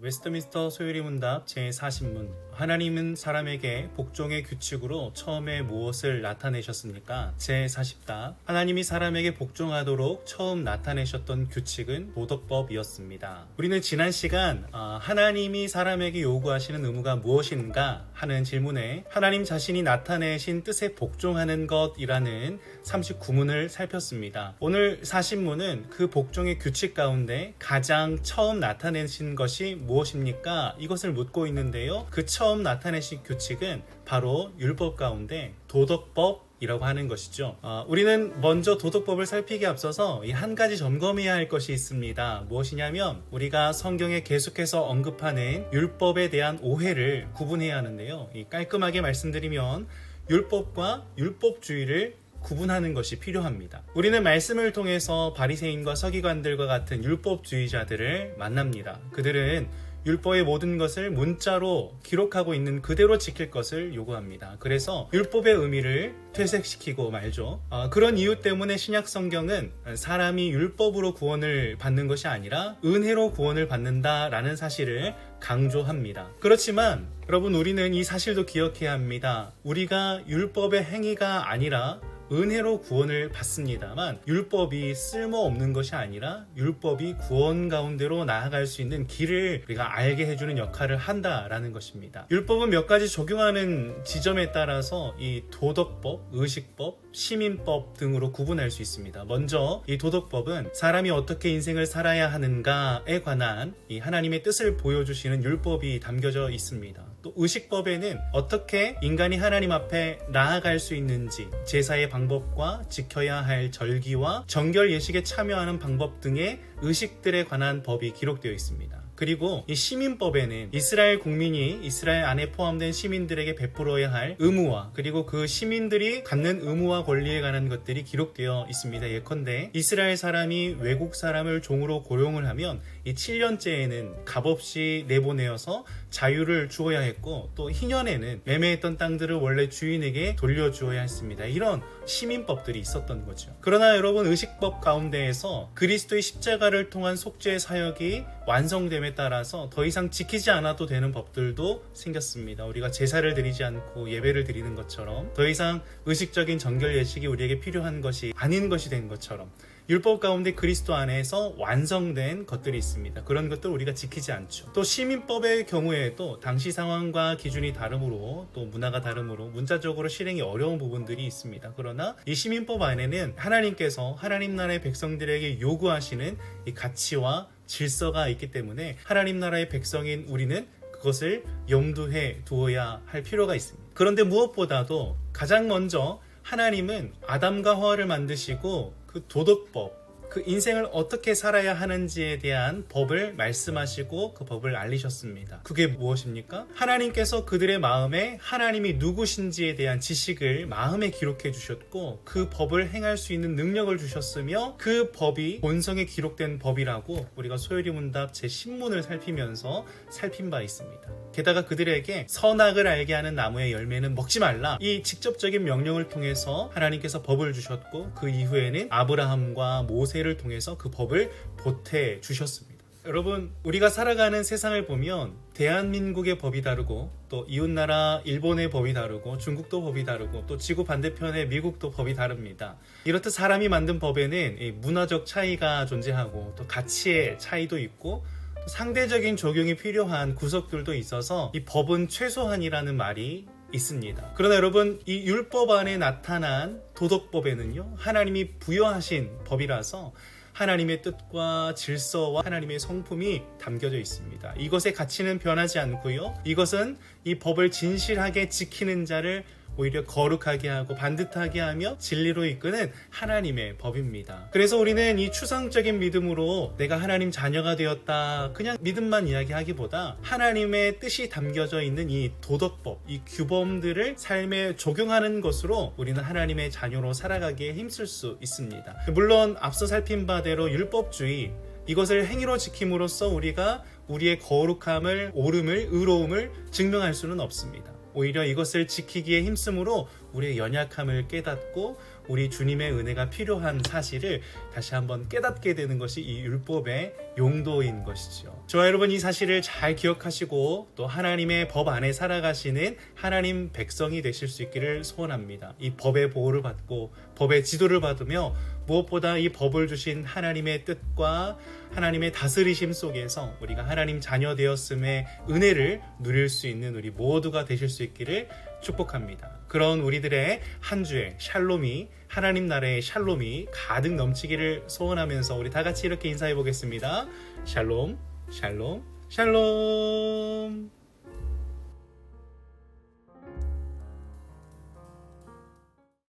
웨스트민스터 소요리 문답 제40문. 하나님은 사람에게 복종의 규칙으로 처음에 무엇을 나타내셨습니까? 제40답. 하나님이 사람에게 복종하도록 처음 나타내셨던 규칙은 도덕법이었습니다. 우리는 지난 시간 하나님이 사람에게 요구하시는 의무가 무엇인가 하는 질문에 하나님 자신이 나타내신 뜻에 복종하는 것이라는 39문을 살폈습니다. 오늘 40문은 그 복종의 규칙 가운데 가장 처음 나타내신 것이 무엇입니까? 이것을 묻고 있는데요. 그 처음 나타내신 규칙은 바로 율법 가운데 도덕법이라고 하는 것이죠. 우리는 먼저 도덕법을 살피기 앞서서 이 한 가지 점검해야 할 것이 있습니다. 무엇이냐면 우리가 성경에 계속해서 언급하는 율법에 대한 오해를 구분해야 하는데요. 깔끔하게 말씀드리면 율법과 율법주의를 구분하는 것이 필요합니다. 우리는 말씀을 통해서 바리새인과 서기관들과 같은 율법주의자들을 만납니다. 그들은 율법의 모든 것을 문자로 기록하고 있는 그대로 지킬 것을 요구합니다. 그래서 율법의 의미를 퇴색시키고 말죠. 그런 이유 때문에 신약 성경은 사람이 율법으로 구원을 받는 것이 아니라 은혜로 구원을 받는다라는 사실을 강조합니다. 그렇지만 여러분, 우리는 이 사실도 기억해야 합니다. 우리가 율법의 행위가 아니라 은혜로 구원을 받습니다만 율법이 쓸모없는 것이 아니라 율법이 구원 가운데로 나아갈 수 있는 길을 우리가 알게 해주는 역할을 한다라는 것입니다. 율법은 몇 가지 적용하는 지점에 따라서 이 도덕법, 의식법, 시민법 등으로 구분할 수 있습니다. 먼저 이 도덕법은 사람이 어떻게 인생을 살아야 하는가에 관한 이 하나님의 뜻을 보여주시는 율법이 담겨져 있습니다. 또 의식법에는 어떻게 인간이 하나님 앞에 나아갈 수 있는지, 제사의 방법과 지켜야 할 절기와 정결 예식에 참여하는 방법 등의 의식들에 관한 법이 기록되어 있습니다. 그리고 이 시민법에는 이스라엘 국민이 이스라엘 안에 포함된 시민들에게 베풀어야 할 의무와 그리고 그 시민들이 갖는 의무와 권리에 관한 것들이 기록되어 있습니다. 예컨대 이스라엘 사람이 외국 사람을 종으로 고용을 하면 이 7년째에는 값없이 내보내어서 자유를 주어야 했고, 또 희년에는 매매했던 땅들을 원래 주인에게 돌려주어야 했습니다. 이런 시민법들이 있었던 거죠. 그러나 여러분, 의식법 가운데에서 그리스도의 십자가를 통한 속죄의 사역이 완성됨에 따라서 더 이상 지키지 않아도 되는 법들도 생겼습니다. 우리가 제사를 드리지 않고 예배를 드리는 것처럼 더 이상 의식적인 정결 예식이 우리에게 필요한 것이 아닌 것이 된 것처럼 율법 가운데 그리스도 안에서 완성된 것들이 있습니다. 그런 것들 우리가 지키지 않죠. 또 시민법의 경우에도 당시 상황과 기준이 다르므로 또 문화가 다르므로 문자적으로 실행이 어려운 부분들이 있습니다. 그러나 이 시민법 안에는 하나님께서 하나님 나라의 백성들에게 요구하시는 이 가치와 질서가 있기 때문에 하나님 나라의 백성인 우리는 그것을 염두해 두어야 할 필요가 있습니다. 그런데 무엇보다도 가장 먼저 하나님은 아담과 하와를 만드시고 그 도덕법, 그 인생을 어떻게 살아야 하는지에 대한 법을 말씀하시고 그 법을 알리셨습니다. 그게 무엇입니까? 하나님께서 그들의 마음에 하나님이 누구신지에 대한 지식을 마음에 기록해 주셨고, 그 법을 행할 수 있는 능력을 주셨으며, 그 법이 본성에 기록된 법이라고 우리가 소요리 문답 제10문을 살피면서 살핀 바 있습니다. 게다가 그들에게 선악을 알게 하는 나무의 열매는 먹지 말라, 이 직접적인 명령을 통해서 하나님께서 법을 주셨고, 그 이후에는 아브라함과 모세를 통해서 그 법을 보태 주셨습니다. 여러분, 우리가 살아가는 세상을 보면 대한민국의 법이 다르고, 또 이웃나라 일본의 법이 다르고, 중국도 법이 다르고, 또 지구 반대편의 미국도 법이 다릅니다. 이렇듯 사람이 만든 법에는 문화적 차이가 존재하고, 또 가치의 차이도 있고, 상대적인 적용이 필요한 구석들도 있어서 이 법은 최소한이라는 말이 있습니다. 그러나 여러분, 이 율법 안에 나타난 도덕법에는요, 하나님이 부여하신 법이라서 하나님의 뜻과 질서와 하나님의 성품이 담겨져 있습니다. 이것의 가치는 변하지 않고요, 이것은 이 법을 진실하게 지키는 자를 오히려 거룩하게 하고 반듯하게 하며 진리로 이끄는 하나님의 법입니다. 그래서 우리는 이 추상적인 믿음으로 내가 하나님 자녀가 되었다, 그냥 믿음만 이야기하기보다 하나님의 뜻이 담겨져 있는 이 도덕법, 이 규범들을 삶에 적용하는 것으로 우리는 하나님의 자녀로 살아가기에 힘쓸 수 있습니다. 물론 앞서 살핀 바대로 율법주의, 이것을 행위로 지킴으로써 우리가 우리의 거룩함을, 옳음을, 의로움을 증명할 수는 없습니다. 오히려 이것을 지키기에 힘쓰므로 우리의 연약함을 깨닫고 우리 주님의 은혜가 필요한 사실을 다시 한번 깨닫게 되는 것이 이 율법의 용도인 것이죠. 저와 여러분, 이 사실을 잘 기억하시고 또 하나님의 법 안에 살아가시는 하나님 백성이 되실 수 있기를 소원합니다. 이 법의 보호를 받고 법의 지도를 받으며 무엇보다 이 법을 주신 하나님의 뜻과 하나님의 다스리심 속에서 우리가 하나님 자녀 되었음의 은혜를 누릴 수 있는 우리 모두가 되실 수 있기를 축복합니다. 그런 우리들의 한 주의 샬롬이, 하나님 나라의 샬롬이 가득 넘치기를 소원하면서 우리 다 같이 이렇게 인사해 보겠습니다. 샬롬, 샬롬, 샬롬.